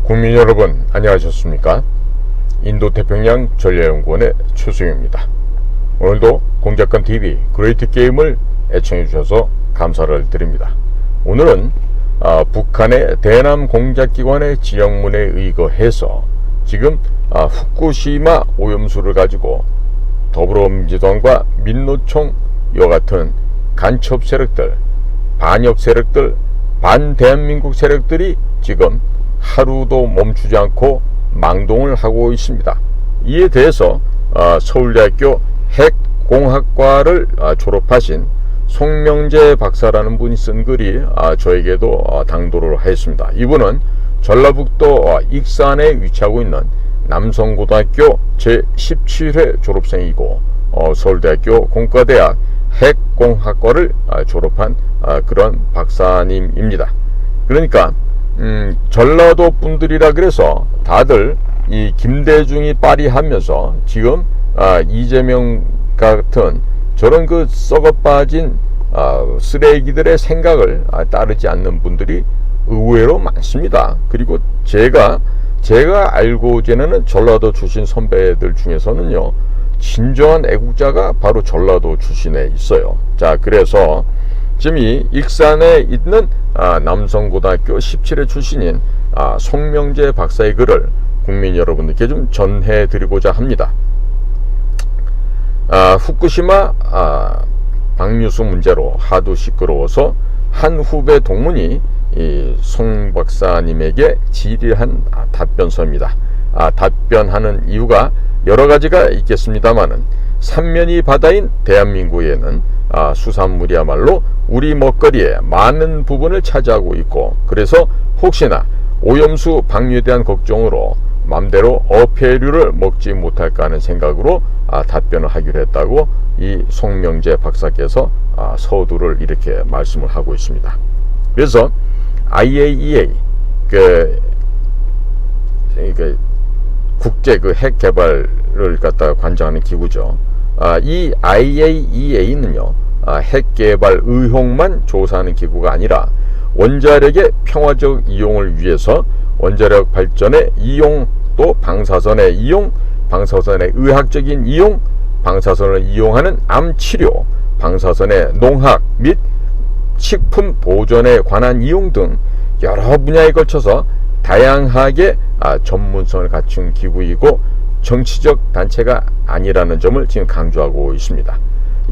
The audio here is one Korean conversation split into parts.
국민 여러분, 안녕하셨습니까? 인도태평양 전략연구원의 최수영입니다. 오늘도 공작관TV 그레이트 게임을 애청해 주셔서 감사를 드립니다. 오늘은 북한의 대남 공작기관의 지령문에 의거해서 지금 후쿠시마 오염수를 가지고 더불어민주당과 민노총 이와 같은 간첩 세력들, 반역 세력들, 반대한민국 세력들이 지금 하루도 멈추지 않고 망동을 하고 있습니다. 이에 대해서 서울대학교 핵공학과를 졸업하신 송명재 박사라는 분이 쓴 글이 저에게도 당도를 하였습니다. 이분은 전라북도 익산에 위치하고 있는 남성고등학교 제17회 졸업생이고 서울대학교 공과대학 핵공학과를 졸업한 그런 박사님입니다. 그러니까 전라도 분들이라 그래서 다들 이 김대중이 빠리하면서 지금 이재명 같은 저런 그 썩어빠진 쓰레기들의 생각을 따르지 않는 분들이 의외로 많습니다. 그리고 제가 알고 지내는 전라도 출신 선배들 중에서는요, 진정한 애국자가 바로 전라도 출신에 있어요. 자, 그래서 지금 이 익산에 있는 남성고등학교 17회 출신인 송명재 박사의 글을 국민 여러분들께 좀 전해드리고자 합니다. 후쿠시마 방류수 문제로 하도 시끄러워서 한 후배 동문이 이 송 박사님에게 질의한 답변서입니다. 답변하는 이유가 여러 가지가 있겠습니다만은 삼면이 바다인 대한민국에는 수산물이야말로 우리 먹거리의 많은 부분을 차지하고 있고, 그래서 혹시나 오염수 방류에 대한 걱정으로 맘대로 어패류를 먹지 못할까 하는 생각으로 답변을 하기로 했다고 이 송명재 박사께서 서두를 이렇게 말씀을 하고 있습니다. 그래서 IAEA 국제 핵 개발을 갖다가 관장하는 기구죠. 이 IAEA는요, 핵 개발 의혹만 조사하는 기구가 아니라 원자력의 평화적 이용을 위해서 원자력 발전의 이용, 또 방사선의 이용, 방사선의 의학적인 이용, 방사선을 이용하는 암 치료, 방사선의 농학 및 식품 보존에 관한 이용 등 여러 분야에 걸쳐서 다양하게 전문성을 갖춘 기구이고 정치적 단체가 아니라는 점을 지금 강조하고 있습니다.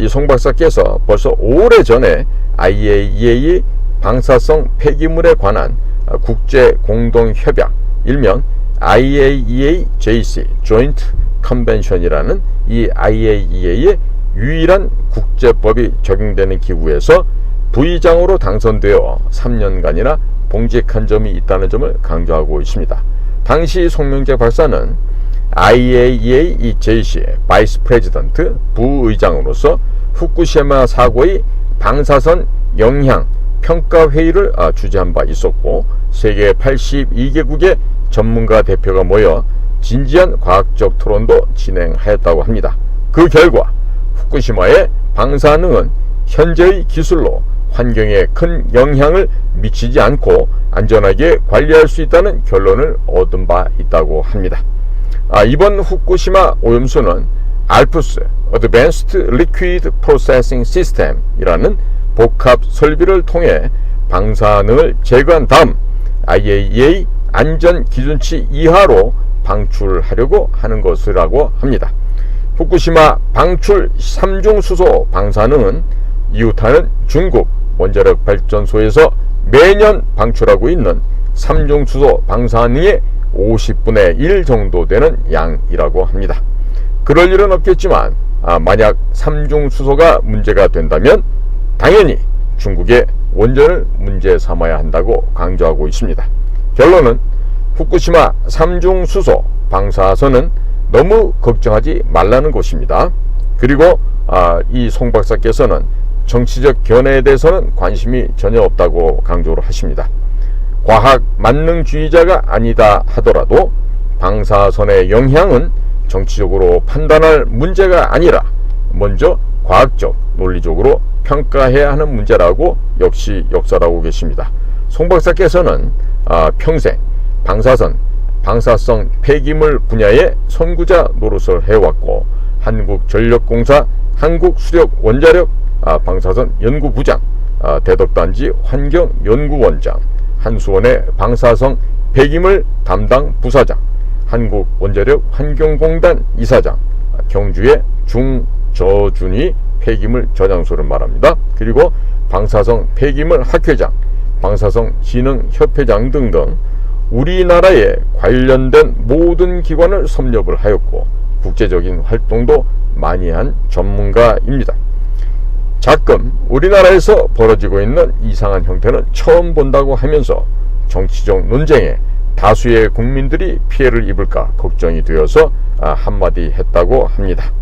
이 송 박사께서 벌써 오래전에 IAEA 방사성 폐기물에 관한 국제 공동 협약, 일명 IAEA JC Joint Convention이라는 이 IAEA의 유일한 국제법이 적용되는 기구에서 부의장으로 당선되어 3년간이나 봉직한 점이 있다는 점을 강조하고 있습니다. 당시 송명재 박사는 IAEA JC 바이스 프레지던트 부의장으로서 후쿠시마 사고의 방사선 영향 평가 회의를 주재한 바 있었고, 세계 82개국의 전문가 대표가 모여 진지한 과학적 토론도 진행하였다고 합니다. 그 결과 후쿠시마의 방사능은 현재의 기술로 환경에 큰 영향을 미치지 않고 안전하게 관리할 수 있다는 결론을 얻은 바 있다고 합니다. 이번 후쿠시마 오염수는 ALPS Advanced Liquid Processing System 이라는 복합 설비를 통해 방사능을 제거한 다음 IAEA 안전 기준치 이하로 방출하려고 하는 것이라고 합니다. 후쿠시마 방출 3중 수소 방사능은 이웃하는 중국 원자력 발전소에서 매년 방출하고 있는 3중 수소 방사능의 50분의 1 정도 되는 양이라고 합니다. 그럴 일은 없겠지만 만약 3중 수소가 문제가 된다면 당연히 중국의 원전을 문제 삼아야 한다고 강조하고 있습니다. 결론은 후쿠시마 3중 수소 방사선은 너무 걱정하지 말라는 것입니다. 그리고 이 송 박사께서는 정치적 견해에 대해서는 관심이 전혀 없다고 강조를 하십니다. 과학 만능주의자가 아니다 하더라도 방사선의 영향은 정치적으로 판단할 문제가 아니라 먼저 과학적, 논리적으로 평가해야 하는 문제라고 역시 역설하고 계십니다. 송 박사께서는 평생 방사선, 방사성 폐기물 분야의 선구자 노릇을 해왔고, 한국전력공사, 한국수력원자력 방사선 연구부장, 대덕단지 환경연구원장, 한수원의 방사성 폐기물 담당 부사장, 한국원자력 환경공단 이사장, 경주의 중저준위 폐기물 저장소를 말합니다. 그리고 방사성 폐기물 학회장, 방사성 진흥협회장 등등 우리나라에 관련된 모든 기관을 섭렵을 하였고, 국제적인 활동도 많이 한 전문가입니다. 가끔 우리나라에서 벌어지고 있는 이상한 형태는 처음 본다고 하면서 정치적 논쟁에 다수의 국민들이 피해를 입을까 걱정이 되어서 한마디 했다고 합니다.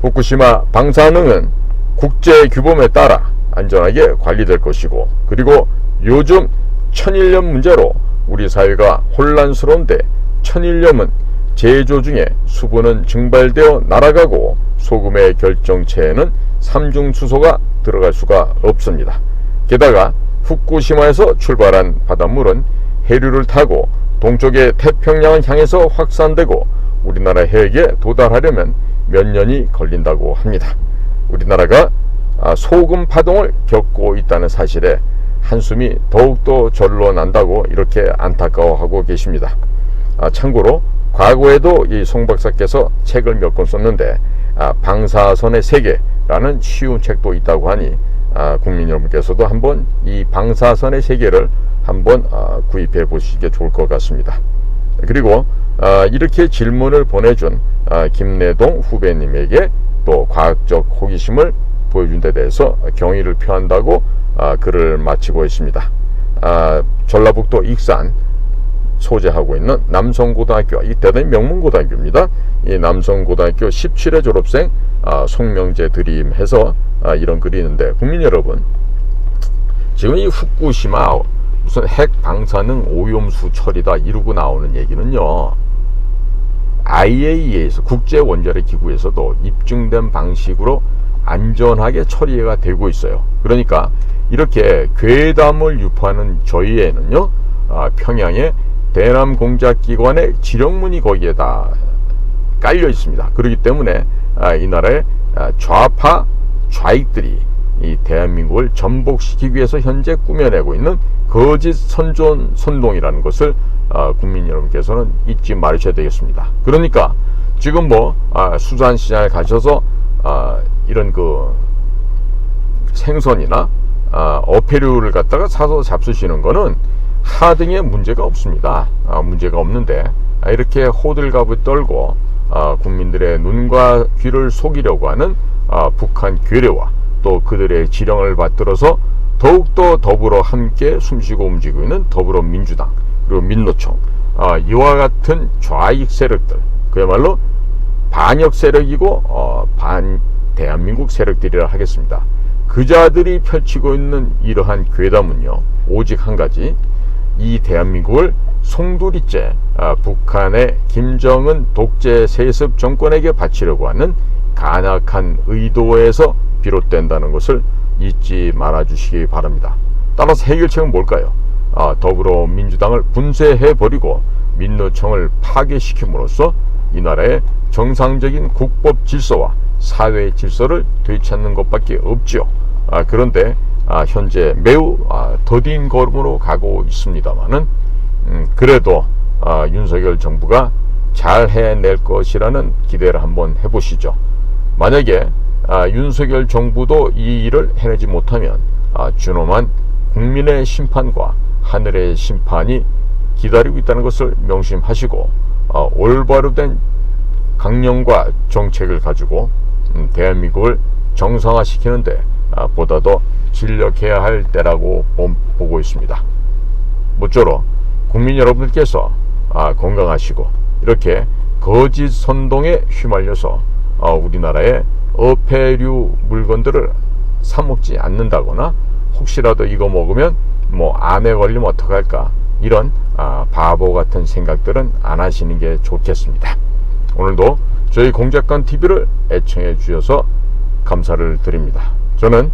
후쿠시마 방사능은 국제 규범에 따라 안전하게 관리될 것이고, 그리고 요즘 천일염 문제로 우리 사회가 혼란스러운데, 천일염은 제조 중에 수분은 증발되어 날아가고 소금의 결정체에는 삼중수소가 들어갈 수가 없습니다. 게다가 후쿠시마에서 출발한 바닷물은 해류를 타고 동쪽의 태평양을 향해서 확산되고 우리나라 해역에 도달하려면 몇 년이 걸린다고 합니다. 우리나라가 소금 파동을 겪고 있다는 사실에 한숨이 더욱더 절로 난다고 이렇게 안타까워하고 계십니다. 참고로 과거에도 이 송 박사께서 책을 몇 권 썼는데 방사선의 세계라는 쉬운 책도 있다고 하니 국민 여러분께서도 한번 이 방사선의 세계를 한번 구입해 보시기 좋을 것 같습니다. 그리고 이렇게 질문을 보내준 김내동 후배님에게 또 과학적 호기심을 보여준 데 대해서 경의를 표한다고 글을 마치고 있습니다. 전라북도 익산 소재하고 있는 남성고등학교, 이 대단히 명문고등학교입니다. 이 남성고등학교 17회 졸업생 송명재 드림해서 이런 글이 있는데, 국민 여러분, 지금 이 후쿠시마 무슨 핵 방사능 오염수 처리다 이러고 나오는 얘기는요, IAEA에서 국제원자력 기구에서도 입증된 방식으로 안전하게 처리가 되고 있어요. 그러니까 이렇게 괴담을 유포하는 저희에는요, 평양에 대남 공작기관의 지령문이 거기에다 깔려 있습니다. 그렇기 때문에 이 나라의 좌파 좌익들이 이 대한민국을 전복시키기 위해서 현재 꾸며내고 있는 거짓 선동이라는 것을 국민 여러분께서는 잊지 말으셔야 되겠습니다. 그러니까 지금 수산시장에 가셔서 이런 그 생선이나 어패류를 갖다가 사서 잡수시는 거는 하등에 문제가 없습니다. 문제가 없는데 이렇게 호들갑을 떨고 국민들의 눈과 귀를 속이려고 하는 북한 괴뢰와 또 그들의 지령을 받들어서 더욱더 더불어 함께 숨쉬고 움직이고 있는 더불어민주당 그리고 민노총, 이와 같은 좌익 세력들, 그야말로 반역 세력이고 반 대한민국 세력들이라 하겠습니다. 그자들이 펼치고 있는 이러한 괴담은요, 오직 한 가지, 이 대한민국을 송두리째 북한의 김정은 독재 세습 정권에게 바치려고 하는 간악한 의도에서 비롯된다는 것을 잊지 말아 주시기 바랍니다. 따라서 해결책은 뭘까요? 더불어민주당을 분쇄해버리고 민노총을 파괴시킴으로써 이 나라의 정상적인 국법 질서와 사회 질서를 되찾는 것밖에 없지요. 그런데 현재 매우 더딘 걸음으로 가고 있습니다만은 그래도 윤석열 정부가 잘 해낼 것이라는 기대를 한번 해보시죠. 만약에 윤석열 정부도 이 일을 해내지 못하면 준엄한 국민의 심판과 하늘의 심판이 기다리고 있다는 것을 명심하시고 올바로 된 강령과 정책을 가지고 대한민국을 정상화시키는데 보다 더 진력해야 할 때라고 보고 있습니다. 모쪼록 국민 여러분들께서 건강하시고 이렇게 거짓 선동에 휘말려서 우리나라의 어패류 물건들을 사 먹지 않는다거나 혹시라도 이거 먹으면 암에 걸리면 어떡할까, 이런 바보 같은 생각들은 안 하시는 게 좋겠습니다. 오늘도 저희 공작관 TV를 애청해 주셔서 감사를 드립니다. 저는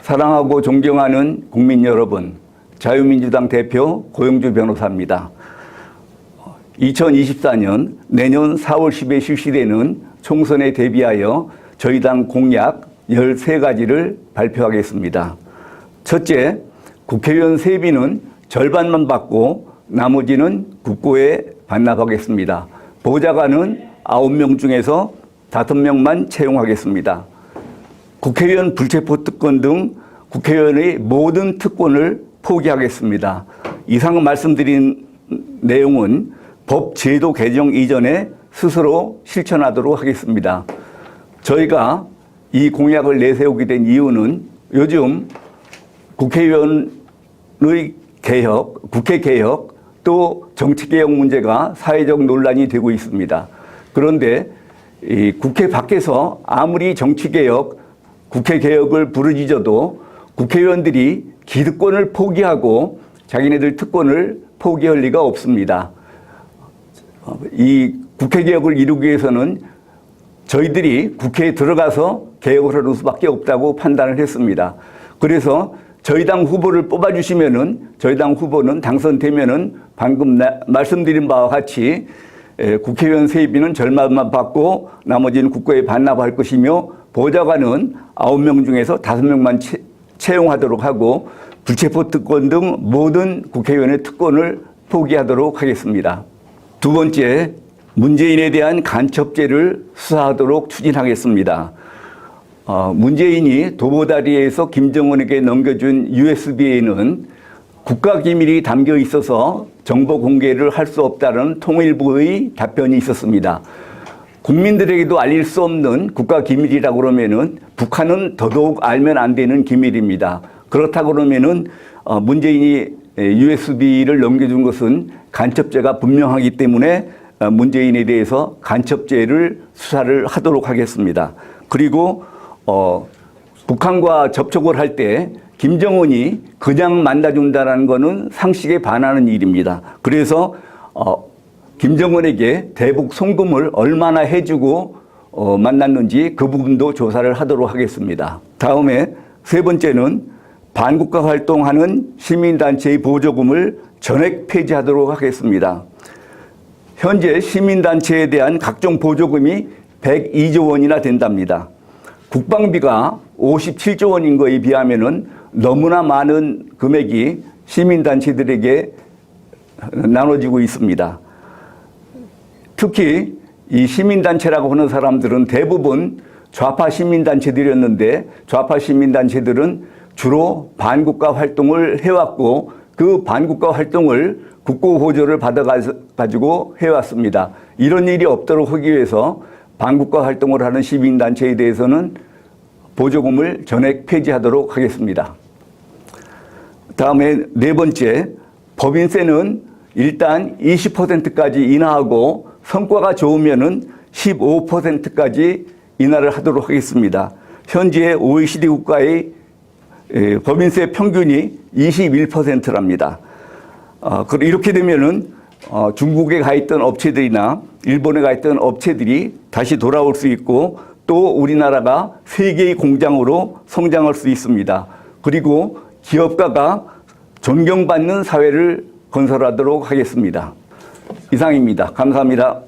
사랑하고 존경하는 국민 여러분, 자유민주당 대표 고영주 변호사입니다. 2024년 내년 4월 10일 실시되는 총선에 대비하여 저희 당 공약 13가지를 발표하겠습니다. 첫째, 국회의원 세비는 절반만 받고 나머지는 국고에 반납하겠습니다. 보좌관은 9명 중에서 5명만 채용하겠습니다. 국회의원 불체포 특권 등 국회의원의 모든 특권을 포기하겠습니다. 이상 말씀드린 내용은 법 제도 개정 이전에 스스로 실천하도록 하겠습니다. 저희가 이 공약을 내세우게 된 이유는 요즘 국회의원의 개혁, 국회 개혁, 또 정치개혁 문제가 사회적 논란이 되고 있습니다. 그런데 이 국회 밖에서 아무리 정치개혁, 국회 개혁을 부르짖어도 국회의원들이 기득권을 포기하고 자기네들 특권을 포기할 리가 없습니다. 이 국회 개혁을 이루기 위해서는 저희들이 국회에 들어가서 개혁을 하는 수밖에 없다고 판단을 했습니다. 그래서 저희 당 후보를 뽑아주시면은 저희 당 후보는 당선되면은 방금 말씀드린 바와 같이 국회의원 세비는 절반만 받고 나머지는 국고에 반납할 것이며 보좌관은 9명 중에서 5명만 채용하도록 하고 불체포 특권 등 모든 국회의원의 특권을 포기하도록 하겠습니다. 두 번째, 문재인에 대한 간첩죄를 수사하도록 추진하겠습니다. 문재인이 도보다리에서 김정은에게 넘겨준 USB에는 국가기밀이 담겨 있어서 정보 공개를 할 수 없다는 통일부의 답변이 있었습니다. 국민들에게도 알릴 수 없는 국가기밀이라고 그러면은 북한은 더더욱 알면 안 되는 기밀입니다. 그렇다고 그러면은 문재인이 USB를 넘겨준 것은 간첩죄가 분명하기 때문에 문재인에 대해서 간첩죄를 수사를 하도록 하겠습니다. 그리고 북한과 접촉을 할 때 김정은이 그냥 만나준다는 것은 상식에 반하는 일입니다. 그래서 김정은에게 대북 송금을 얼마나 해주고 만났는지 그 부분도 조사를 하도록 하겠습니다. 다음에 세 번째는 반국가 활동하는 시민단체의 보조금을 전액 폐지하도록 하겠습니다. 현재 시민단체에 대한 각종 보조금이 102조 원이나 된답니다. 국방비가 57조 원인 거에 비하면은 너무나 많은 금액이 시민단체들에게 나눠지고 있습니다. 특히 이 시민단체라고 하는 사람들은 대부분 좌파 시민단체들이었는데 좌파 시민단체들은 주로 반국가 활동을 해왔고 그 반국가 활동을 국고 보조를 받아가지고 해왔습니다. 이런 일이 없도록 하기 위해서 반국가 활동을 하는 시민단체에 대해서는 보조금을 전액 폐지하도록 하겠습니다. 다음에 네 번째, 법인세는 일단 20%까지 인하하고 성과가 좋으면은 15%까지 인하를 하도록 하겠습니다. 현재 OECD 국가의 법인세 평균이 21%랍니다. 이렇게 되면은 중국에 가 있던 업체들이나 일본에 가 있던 업체들이 다시 돌아올 수 있고 또 우리나라가 세계의 공장으로 성장할 수 있습니다. 그리고 기업가가 존경받는 사회를 건설하도록 하겠습니다. 이상입니다. 감사합니다.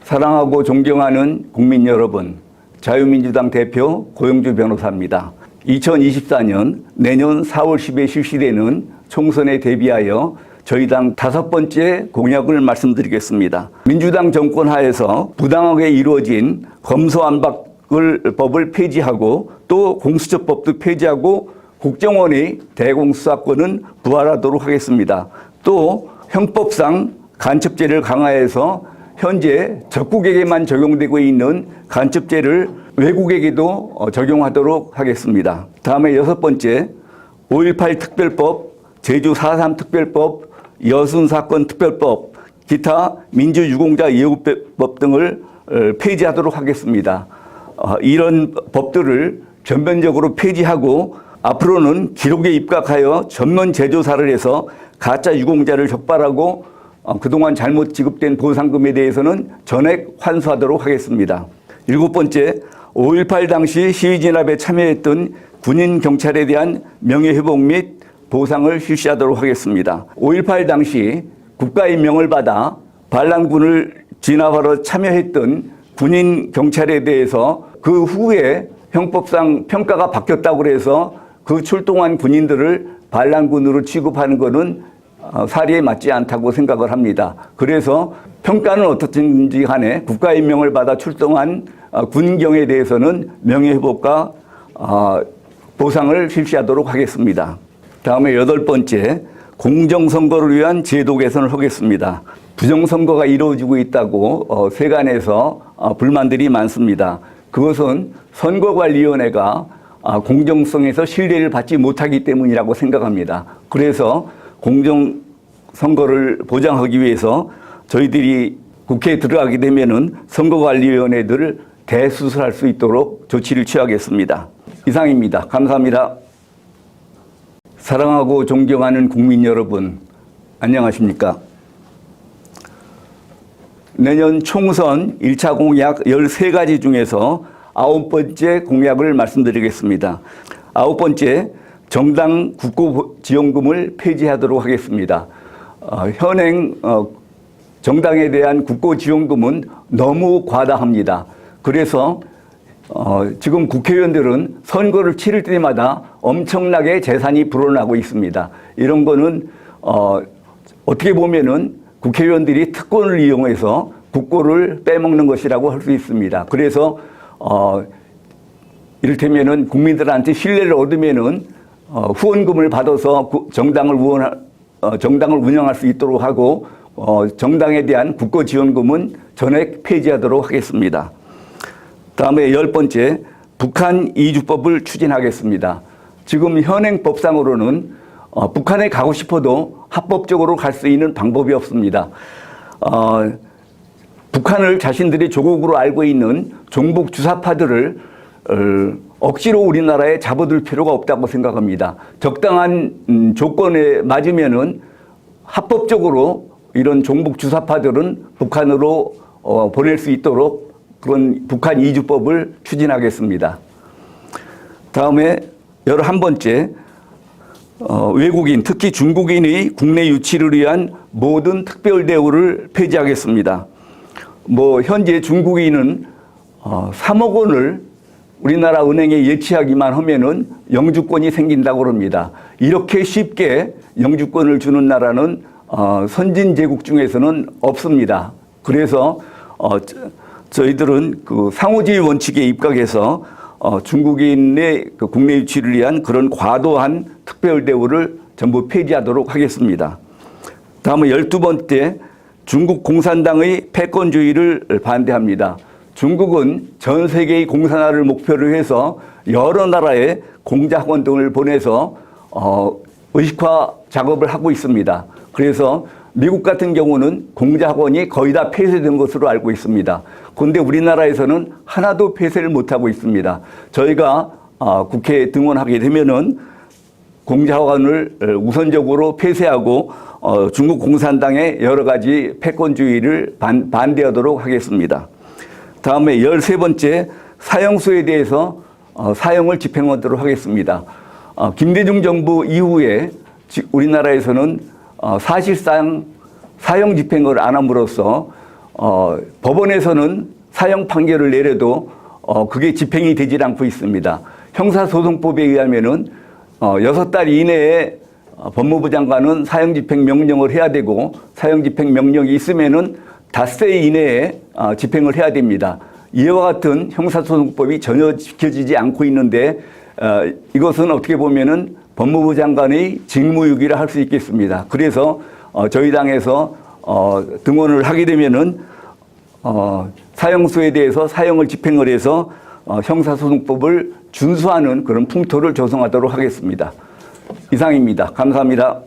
사랑하고 존경하는 국민 여러분, 자유민주당 대표 고영주 변호사입니다. 2024년 내년 4월 10일 실시되는 총선에 대비하여 저희 당 5번째 공약을 말씀드리겠습니다. 민주당 정권 하에서 부당하게 이루어진 검소완박법을 폐지하고 또 공수처법도 폐지하고 국정원의 대공수사권은 부활하도록 하겠습니다. 또 형법상 간첩죄를 강화해서 현재 적국에게만 적용되고 있는 간첩죄를 외국에게도 적용하도록 하겠습니다. 다음에 6번째, 5.18 특별법, 제주 4.3 특별법, 여순사건 특별법, 기타 민주유공자 예우법 등을 폐지하도록 하겠습니다. 이런 법들을 전면적으로 폐지하고 앞으로는 기록에 입각하여 전면 재조사를 해서 가짜 유공자를 적발하고 그동안 잘못 지급된 보상금에 대해서는 전액 환수하도록 하겠습니다. 7번째, 5.18 당시 시위진압에 참여했던 군인 경찰에 대한 명예회복 및 보상을 실시하도록 하겠습니다. 5.18 당시 국가임명을 받아 반란군을 진압하러 참여했던 군인 경찰에 대해서 그 후에 형법상 평가가 바뀌었다고 해서 그 출동한 군인들을 반란군으로 취급하는 것은 사리에 맞지 않다고 생각을 합니다. 그래서 평가는 어떻든지 간에 국가임명을 받아 출동한 군경에 대해서는 명예회복과 보상을 실시하도록 하겠습니다. 다음에 8번째, 공정선거를 위한 제도 개선을 하겠습니다. 부정선거가 이루어지고 있다고 세간에서 불만들이 많습니다. 그것은 선거관리위원회가 공정성에서 신뢰를 받지 못하기 때문이라고 생각합니다. 그래서 공정선거를 보장하기 위해서 저희들이 국회에 들어가게 되면은 선거관리위원회들을 대수술할 수 있도록 조치를 취하겠습니다. 이상입니다. 감사합니다. 사랑하고 존경하는 국민 여러분, 안녕하십니까? 내년 총선 1차 공약 13가지 중에서 9번째 공약을 말씀드리겠습니다. 9번째, 정당 국고지원금을 폐지하도록 하겠습니다. 현행 정당에 대한 국고지원금은 너무 과다합니다. 그래서 지금 국회의원들은 선거를 치를 때마다 엄청나게 재산이 불어나고 있습니다. 이런 거는 어떻게 보면은 국회의원들이 특권을 이용해서 국고를 빼먹는 것이라고 할 수 있습니다. 그래서 이를테면은 국민들한테 신뢰를 얻으면은 후원금을 받아서 정당을 운영할 수 있도록 하고 정당에 대한 국고지원금은 전액 폐지하도록 하겠습니다. 다음에 10번째, 북한 이주법을 추진하겠습니다. 지금 현행 법상으로는 북한에 가고 싶어도 합법적으로 갈 수 있는 방법이 없습니다. 북한을 자신들이 조국으로 알고 있는 종북 주사파들을 억지로 우리나라에 잡아둘 필요가 없다고 생각합니다. 적당한 조건에 맞으면은 합법적으로 이런 종북 주사파들은 북한으로 보낼 수 있도록 그런 북한 이주법을 추진하겠습니다. 다음에 11번째, 외국인, 특히 중국인의 국내 유치를 위한 모든 특별 대우를 폐지하겠습니다. 현재 중국인은 3억 원을 우리나라 은행에 예치하기만 하면은 영주권이 생긴다고 합니다. 이렇게 쉽게 영주권을 주는 나라는 선진 제국 중에서는 없습니다. 그래서 저희들은 그 상호주의 원칙에 입각해서 중국인의 그 국내 유치를 위한 그런 과도한 특별 대우를 전부 폐지하도록 하겠습니다. 다음은 12번째, 중국 공산당의 패권주의를 반대합니다. 중국은 전 세계의 공산화를 목표로 해서 여러 나라에 공작원 등을 보내서 의식화 작업을 하고 있습니다. 그래서 미국 같은 경우는 공작원이 거의 다 폐쇄된 것으로 알고 있습니다. 그런데 우리나라에서는 하나도 폐쇄를 못하고 있습니다. 저희가 국회에 등원하게 되면은 공작원을 우선적으로 폐쇄하고 중국 공산당의 여러 가지 패권주의를 반대하도록 하겠습니다. 다음에 13번째, 사형수에 대해서 사형을 집행하도록 하겠습니다. 김대중 정부 이후에 우리나라에서는 사실상 사형 집행을 안 함으로써 법원에서는 사형 판결을 내려도 그게 집행이 되질 않고 있습니다. 형사소송법에 의하면은 6달 이내에 법무부 장관은 사형 집행 명령을 해야 되고 사형 집행 명령이 있으면은 닷새 이내에 집행을 해야 됩니다. 이와 같은 형사소송법이 전혀 지켜지지 않고 있는데 이것은 어떻게 보면은 법무부 장관의 직무유기를 할 수 있겠습니다. 그래서 저희 당에서 등원을 하게 되면은 사형수에 대해서 사형을 집행을 해서 형사소송법을 준수하는 그런 풍토를 조성하도록 하겠습니다. 이상입니다. 감사합니다.